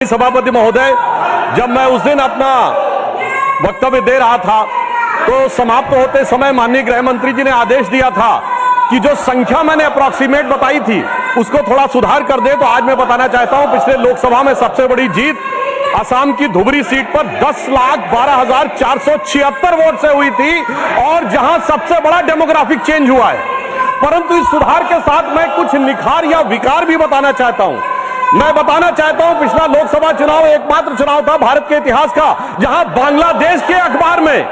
सभापति महोदय, जब मैं उस दिन अपना वक्तव्य दे रहा था तो समाप्त होते समय माननीय गृह मंत्री जी ने आदेश दिया था कि जो संख्या मैंने अप्रॉक्सीमेट बताई थी उसको थोड़ा सुधार कर दे। तो आज मैं बताना चाहता हूं, पिछले लोकसभा में सबसे बड़ी जीत असम की धुबरी सीट पर 10,12,476 वोट से हुई थी और जहां सबसे बड़ा डेमोग्राफिक चेंज हुआ है। परंतु इस सुधार के साथ मैं कुछ निखार या विकार भी बताना चाहता हूं। मैं बताना चाहता हूं, पिछला लोकसभा चुनाव एकमात्र चुनाव था भारत के इतिहास का जहां बांग्लादेश के अखबार में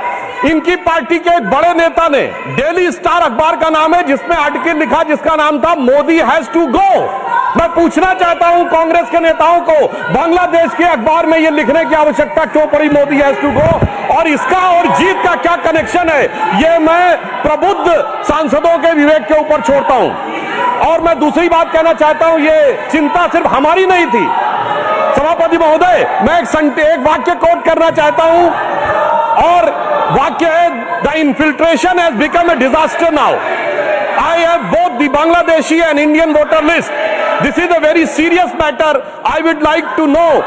इनकी पार्टी के एक बड़े नेता ने, डेली स्टार अखबार का नाम है, जिसमें आर्टिकल लिखा जिसका नाम था मोदी हैज टू गो। मैं पूछना चाहता हूं कांग्रेस के नेताओं को, बांग्लादेश के अखबार में यह लिखने की आवश्यकता क्यों पड़ी मोदी हैज टू गो, और इसका और जीत का क्या कनेक्शन है, यह मैं प्रबुद्ध सांसदों के विवेक के ऊपर छोड़ता हूं। और मैं दूसरी बात कहना चाहता हूं, यह चिंता सिर्फ हमारी नहीं थी सभापति महोदय। मैं एक वाक्य कोट करना चाहता हूं और वाक्य है, the infiltration has become a disaster now. I have both the Bangladeshi and Indian voter list. This is a very serious matter. I would like to know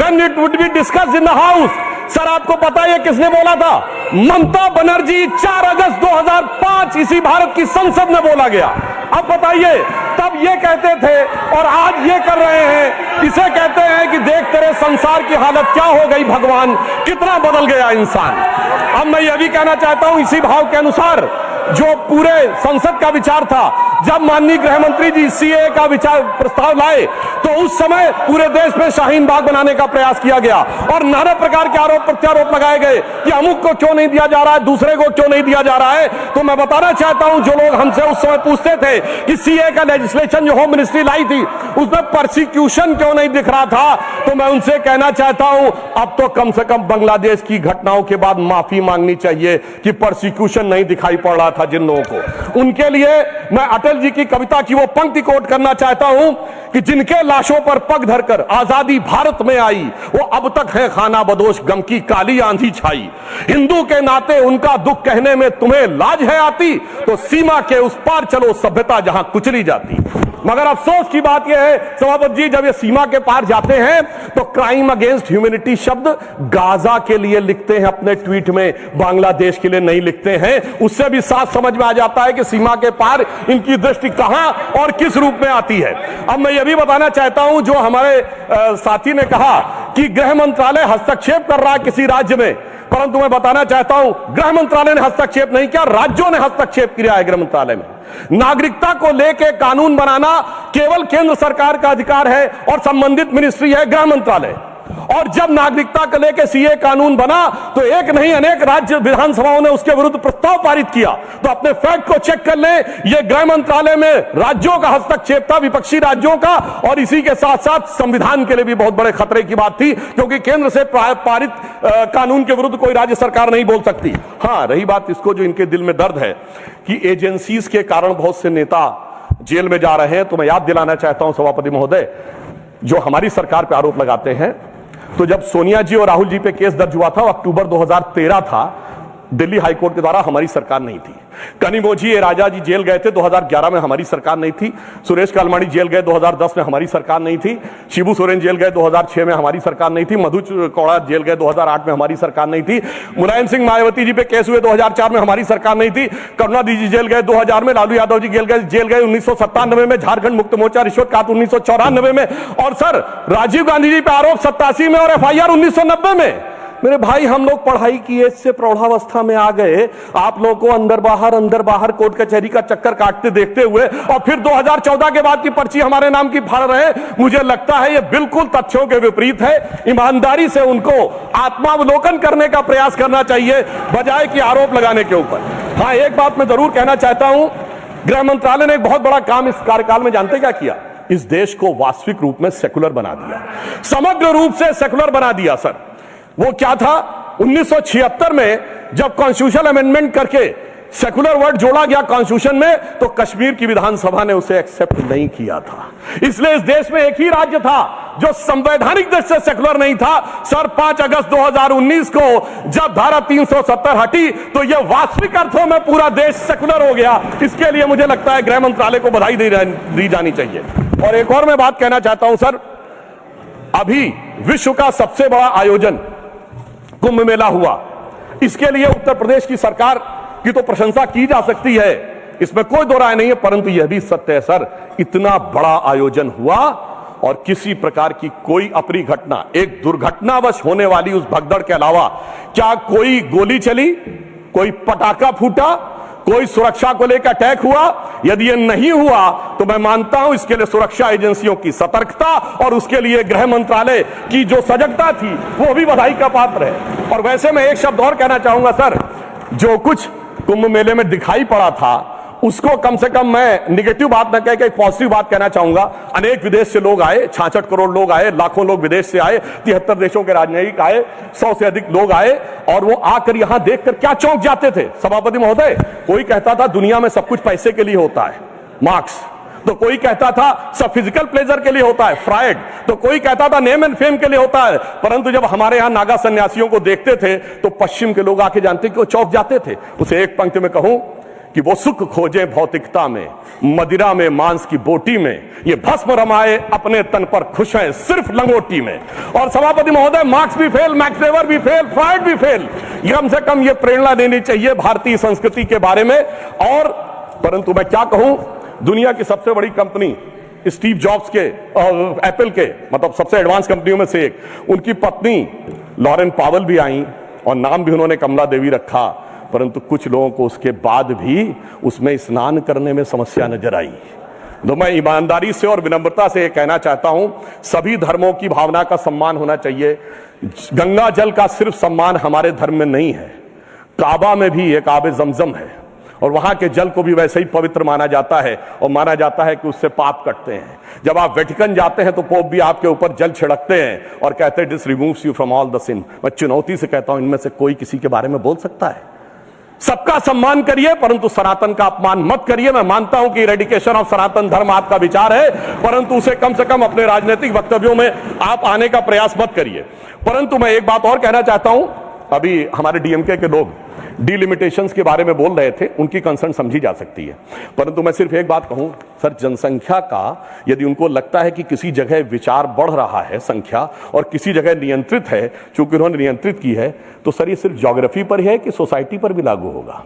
when it would be discussed in the House. Sir, आपको पता है किसने बोला था? ममता बनर्जी 4 अगस्त 2005 इसी भारत की संसद में बोला गया। अब बताइए, तब ये कहते थे और आज ये कर रहे हैं। इसे कहते हैं कि देख तेरे संसार की हालत क्या हो गई भगवान, कितना बदल गया इंसान। अब मैं यह भी कहना चाहता हूं, इसी भाव के अनुसार जो पूरे संसद का विचार था, जब माननीय गृह मंत्री जी सीएए का विचार प्रस्ताव लाए तो उस समय पूरे देश में शाहीन बाग बनाने का प्रयास किया गया और नाना प्रकार के आरोप प्रत्यारोप लगाए गए कि अमुक को क्यों नहीं दिया जा रहा है, दूसरे को क्यों नहीं दिया जा रहा है। तो मैं बताना चाहता हूं, जो लोग हमसे उस समय पूछते थे कि सीएए का लेजिस्लेशन जो होम मिनिस्ट्री लाई थी उसमें परसिक्यूशन क्यों नहीं दिख रहा था, तो मैं उनसे कहना चाहता हूं, अब तो कम से कम बांग्लादेश की घटनाओं के बाद माफी मांगनी चाहिए कि परसिक्यूशन नहीं दिखाई पड़ रहा था जिन लोगों को। उनके लिए मैं अटल जी की कविता की वो पंक्ति कोट करना चाहता हूं कि जिनके लाशों पर पग धरकर आजादी भारत में आई, वो अब तक है खाना बदोश, गम की काली आंधी छाई। हिंदू के नाते उनका दुख कहने में तुम्हें लाज है आती, तो सीमा के उस पार चलो सभ्यता जहां कुचली जाती। मगर अफसोस की बात यह है सभापति जी, जब ये सीमा के पार जाते हैं तो क्राइम अगेंस्ट ह्यूमैनिटी शब्द गाजा के लिए लिखते हैं अपने ट्वीट में, बांग्लादेश के लिए नहीं लिखते हैं। उससे भी साफ समझ में आ जाता है कि सीमा के पार इनकी दृष्टि कहां और किस रूप में आती है। अब मैं यह भी बताना चाहता हूं, जो हमारे साथी ने कहा कि गृह मंत्रालय हस्तक्षेप कर रहा है किसी राज्य में, परंतु मैं बताना चाहता हूं गृह मंत्रालय ने हस्तक्षेप नहीं किया, राज्यों ने हस्तक्षेप किया है। गृह मंत्रालय में नागरिकता को लेकर कानून बनाना केवल केंद्र सरकार का अधिकार है और संबंधित मिनिस्ट्री है गृह मंत्रालय। और जब नागरिकता को लेकर सीए कानून बना तो एक नहीं अनेक राज्य विधानसभाओं ने उसके विरुद्ध प्रस्ताव पारित किया। तो अपने फैक्ट को चेक कर लें, यह गृह मंत्रालय में राज्यों का हस्तक्षेप था, विपक्षी राज्यों का, और इसी के साथ साथ संविधान के लिए भी बहुत बड़े खतरे की बात थी, क्योंकि केंद्र से पारित कानून के विरुद्ध कोई राज्य सरकार नहीं बोल सकती। हाँ, रही बात इसको जो इनके दिल में दर्द है कि एजेंसीज के कारण बहुत से नेता जेल में जा रहे हैं, तो मैं याद दिलाना चाहता हूं सभापति महोदय, जो हमारी सरकार पर आरोप लगाते हैं, तो जब सोनिया जी और राहुल जी पे केस दर्ज हुआ था, अक्टूबर 2013 था, दिल्ली हाईकोर्ट के द्वारा, हमारी सरकार नहीं थी। कनिमोझी राजा जी जेल गए थे 2011 में, हमारी सरकार नहीं थी। सुरेश कालमाड़ी जेल गए 2010 में, हमारी सरकार नहीं थी। शिबू सोरेन जेल गए 2006 में, हमारी सरकार नहीं थी। मधु कौड़ा जेल गए 2008 में, हमारी सरकार नहीं थी। मुलायम सिंह मायावती जी पे केस हुए 2004 में, हमारी सरकार नहीं थी। करुणानिधि जी जेल गए 2000 में, लालू यादव जी जेल गए 1997 में, झारखंड मुक्त मोर्चा रिश्वत काट 1994 में, और सर राजीव गांधी जी पे आरोप 87 में और FIR 1990 में। मेरे भाई, हम लोग पढ़ाई की एज से प्रौढ़ावस्था में आ गए, आप लोगों को अंदर बाहर कोर्ट कचहरी का चक्कर काटते देखते हुए, और फिर 2014 के बाद की पर्ची हमारे नाम की फाड़ रहे हैं। मुझे लगता है यह बिल्कुल तथ्यों के विपरीत है। ईमानदारी से उनको आत्मावलोकन करने का प्रयास करना चाहिए बजाय कि आरोप लगाने के ऊपर। हाँ, एक बात मैं जरूर कहना चाहता हूं, गृह मंत्रालय ने एक बहुत बड़ा काम इस कार्यकाल में जानते क्या किया? इस देश को वास्तविक रूप में सेकुलर बना दिया, समग्र रूप से सेकुलर बना दिया। सर, वो क्या था? 1976 में जब कॉन्स्टिट्यूशनल अमेंडमेंट करके सेकुलर वर्ड जोड़ा गया कॉन्स्टिट्यूशन में, तो कश्मीर की विधानसभा ने उसे एक्सेप्ट नहीं किया था। इसलिए इस देश में एक ही राज्य था जो संवैधानिक दृष्टि से सेकुलर नहीं था। सर, 5 अगस्त 2019 को जब धारा 370 हटी तो यह वास्तविक अर्थों में पूरा देश सेकुलर हो गया। इसके लिए मुझे लगता है गृह मंत्रालय को बधाई दी जानी चाहिए। और एक और मैं बात कहना चाहता हूं सर, अभी विश्व का सबसे बड़ा आयोजन कुंभ मेला हुआ, इसके लिए उत्तर प्रदेश की सरकार की तो प्रशंसा की जा सकती है, इसमें कोई दो राय नहीं है, परंतु यह भी सत्य है सर, इतना बड़ा आयोजन हुआ और किसी प्रकार की कोई अप्रिय घटना, एक दुर्घटनावश होने वाली उस भगदड़ के अलावा क्या कोई गोली चली, कोई पटाखा फूटा, कोई सुरक्षा को लेकर अटैक हुआ? यदि यह नहीं हुआ तो मैं मानता हूं इसके लिए सुरक्षा एजेंसियों की सतर्कता और उसके लिए गृह मंत्रालय की जो सजगता थी वो भी बधाई का पात्र है। और वैसे मैं एक शब्द और कहना चाहूंगा सर, जो कुछ कुंभ मेले में दिखाई पड़ा था उसको कम से कम मैं निगेटिव बात न कह के एक पॉजिटिव बात कहना चाहूंगा। अनेक विदेश से लोग आए, 66 करोड़ लोग आए, लाखों लोग विदेश से आए, 73 देशों के राजनयिक आए, 100 से अधिक लोग आए और वो आकर यहां देखकर क्या चौंक जाते थे सभापति महोदय। कोई कहता था दुनिया में सब कुछ पैसे के लिए होता है, मार्क्स, तो कोई कहता था सब फिजिकल प्लेजर के लिए होता है, फ्रायड, तो कोई कहता था नेम एंड फेम के लिए होता है। परंतु जब हमारे यहां नागा सन्यासियों को देखते थे तो पश्चिम के लोग आके जानते कि वो चौंक जाते थे। उसे एक पंक्ति में कहूं कि वो सुख खोजे भौतिकता में, मदिरा में मांस की बोटी में, ये भस्म रमाए अपने तन पर खुश हैं सिर्फ लंगोटी में। और सभापति महोदय, मार्क्स भी फेल, मैक्स वेबर भी फेल, फ्रायड भी फेल, कम से कम ये प्रेरणा देनी चाहिए भारतीय संस्कृति के बारे में। और परंतु मैं क्या कहूं, दुनिया की सबसे बड़ी कंपनी स्टीव जॉब्स के एप्पल के, मतलब सबसे एडवांस कंपनियों में से एक, उनकी पत्नी लॉरेन पावेल भी आई और नाम भी उन्होंने कमला देवी रखा, परंतु कुछ लोगों को उसके बाद भी उसमें स्नान करने में समस्या नजर आई। तो मैं ईमानदारी से और विनम्रता से यह कहना चाहता हूं, सभी धर्मों की भावना का सम्मान होना चाहिए। गंगा जल का सिर्फ सम्मान हमारे धर्म में नहीं है, काबा में भी एक आबे जमजम है और वहां के जल को भी वैसे ही पवित्र माना जाता है और माना जाता है कि उससे पाप कटते हैं। जब आप वेटिकन जाते हैं तो पोप भी आपके ऊपर जल छिड़कते हैं और कहते हैं this removes you from all the sin. मैं चुनौती से कहता हूं, इनमें से कोई किसी के बारे में बोल सकता है? सबका सम्मान करिए परंतु सनातन का अपमान मत करिए। मैं मानता हूं कि इरेडिकेशन ऑफ सनातन धर्म आपका विचार है, परंतु उसे कम से कम अपने राजनीतिक वक्तव्यों में आप आने का प्रयास मत करिए। परंतु मैं एक बात और कहना चाहता हूं, अभी हमारे डीएमके के लोग डिलिमिटेशंस के बारे में बोल रहे थे, उनकी कंसर्न समझी जा सकती है, परंतु मैं सिर्फ एक बात कहूं सर, जनसंख्या का यदि उनको लगता है कि किसी जगह विचार बढ़ रहा है संख्या और किसी जगह नियंत्रित है, चूंकि उन्होंने नियंत्रित की है, तो सर ये सिर्फ ज्योग्राफी पर है कि सोसाइटी पर भी लागू होगा?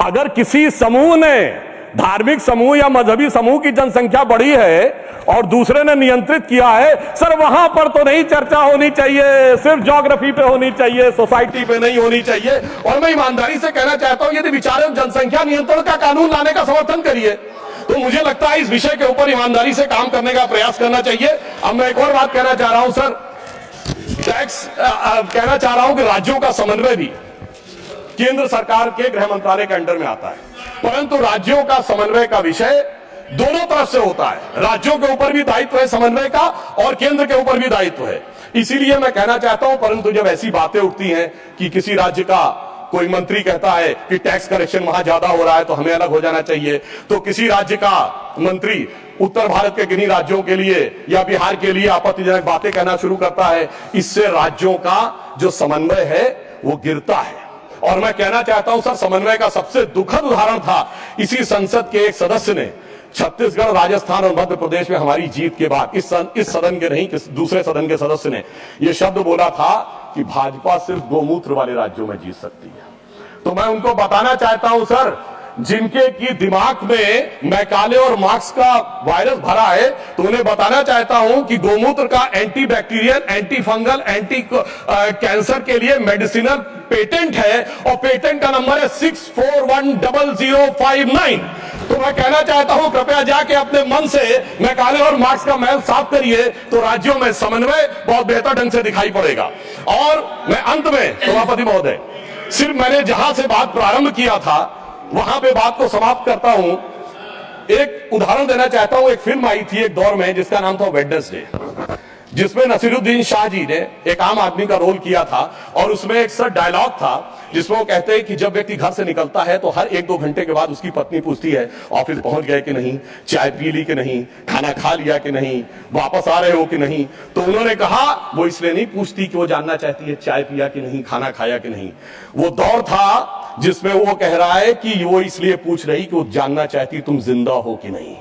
अगर किसी समूह ने, धार्मिक समूह या मजहबी समूह की जनसंख्या बढ़ी है और दूसरे ने नियंत्रित किया है, सर वहां पर तो नहीं चर्चा होनी चाहिए, सिर्फ ज्योग्राफी पे होनी चाहिए, सोसाइटी पे नहीं होनी चाहिए। और मैं ईमानदारी से कहना चाहता हूं, यदि विचार जनसंख्या नियंत्रण का कानून लाने का समर्थन करिए, तो मुझे लगता है इस विषय के ऊपर ईमानदारी से काम करने का प्रयास करना चाहिए। अब मैं एक और बात कहना चाह रहा हूं सर, टैक्स कहना चाह रहा हूं कि राज्यों का समन्वय भी केंद्र सरकार के गृह मंत्रालय के अंडर में आता है, परंतु राज्यों का समन्वय का विषय दोनों तरफ से होता है। राज्यों के ऊपर भी दायित्व है समन्वय का और केंद्र के ऊपर भी दायित्व है। इसीलिए मैं कहना चाहता हूं, परंतु जब ऐसी बातें उठती हैं कि किसी राज्य का कोई मंत्री कहता है कि टैक्स कलेक्शन वहां ज्यादा हो रहा है तो हमें अलग हो जाना चाहिए, तो किसी राज्य का मंत्री उत्तर भारत के किन्हीं राज्यों के लिए या बिहार के लिए आपत्तिजनक बातें कहना शुरू करता है, इससे राज्यों का जो समन्वय है वो गिरता है। और मैं कहना चाहता हूं सर, समन्वय का सबसे दुखद उदाहरण था इसी संसद के एक सदस्य ने छत्तीसगढ़, राजस्थान और मध्य प्रदेश में हमारी जीत के बाद इस सदन के नहीं, दूसरे सदन के सदस्य ने यह शब्द बोला था कि भाजपा सिर्फ गोमूत्र वाले राज्यों में जीत सकती है। तो मैं उनको बताना चाहता हूं सर, जिनके की दिमाग में मैकाले और मार्क्स का वायरस भरा है, तो उन्हें बताना चाहता हूं कि गोमूत्र का anti bacterial, anti fungal, anti cancer के लिए मेडिसिनल पेटेंट है और पेटेंट का नंबर है 64100059। तो मैं कहना चाहता हूं, कृपया जाके अपने मन से मैकाले और मार्क्स का महल साफ करिए, तो राज्यों में समन्वय बहुत बेहतर ढंग से दिखाई पड़ेगा। और मैं अंत में सभापति महोदय, सिर्फ मैंने जहां से बात प्रारंभ किया था वहां पे बात को समाप्त करता हूं। एक उदाहरण देना चाहता हूं, एक फिल्म आई थी एक दौर में जिसका नाम था वेडनेसडे, जिसमें नसीरुद्दीन शाह जी ने एक आम आदमी का रोल किया था और उसमें एक सर डायलॉग था जिसमें वो कहते हैं कि जब व्यक्ति घर से निकलता है तो हर 1-2 घंटे के बाद उसकी पत्नी पूछती है ऑफिस पहुंच गए कि नहीं, चाय पी ली कि नहीं, खाना खा लिया कि नहीं, वापस आ रहे हो कि नहीं। तो उन्होंने कहा वो इसलिए नहीं पूछती कि वो जानना चाहती है चाय पिया कि नहीं, खाना खाया कि नहीं। वो दौर था जिसमें वो कह रहा है कि वो इसलिए पूछ रही कि वो जानना चाहती तुम जिंदा हो कि नहीं।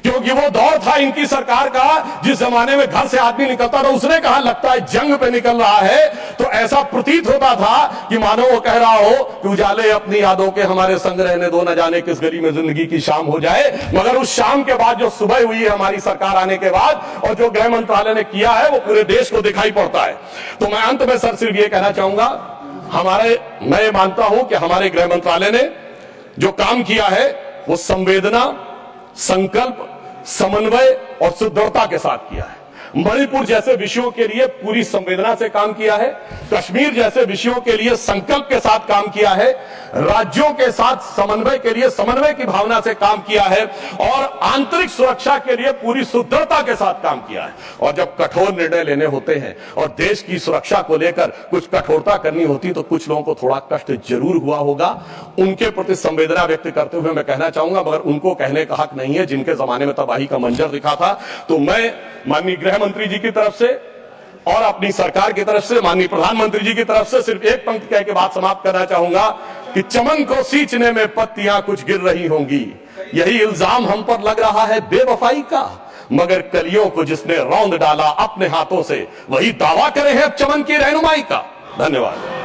क्योंकि वो दौर था इनकी सरकार का जिस जमाने में घर से आदमी निकलता था, उसने कहा लगता है जंग पे निकल रहा है, तो ऐसा प्रतीत होता था कि मानो वो कह रहा हो कि उजाले अपनी यादों के हमारे संग रहने दो, न जाने किस गली में जिंदगी की शाम हो जाए। मगर उस शाम के बाद जो सुबह हुई है हमारी सरकार आने के बाद, और जो गृह मंत्रालय ने किया है, वो पूरे देश को दिखाई पड़ता है। तो मैं अंत में सर सिर्फ ये कहना चाहूंगा, मैं मानता हूं कि हमारे गृह मंत्रालय ने जो काम किया है वो संवेदना, संकल्प, समन्वय और सुदृढ़ता के साथ किया है। मणिपुर जैसे विषयों के लिए पूरी संवेदना से काम किया है, कश्मीर जैसे विषयों के लिए संकल्प के साथ काम किया है, राज्यों के साथ समन्वय के लिए समन्वय की भावना से काम किया है, और आंतरिक सुरक्षा के लिए पूरी सुदृढ़ता के साथ काम किया है। और जब कठोर निर्णय लेने होते हैं और देश की सुरक्षा को लेकर कुछ कठोरता करनी होती, तो कुछ लोगों को थोड़ा कष्ट जरूर हुआ होगा। उनके प्रति संवेदना व्यक्त करते हुए मैं कहना चाहूंगा, मगर उनको कहने का हक नहीं है जिनके जमाने में तबाही का मंजर दिखा था। तो मैं माननीय गृह मंत्री जी की तरफ से और अपनी सरकार की तरफ से, माननीय प्रधानमंत्री जी की तरफ से सिर्फ एक पंक्ति कह के बात समाप्त करना चाहूंगा कि चमन को सींचने में पत्तियां कुछ गिर रही होंगी, यही इल्जाम हम पर लग रहा है बेवफाई का, मगर कलियों को जिसने रौंद डाला अपने हाथों से, वही दावा करे है अब चमन की रहनुमाई का। धन्यवाद।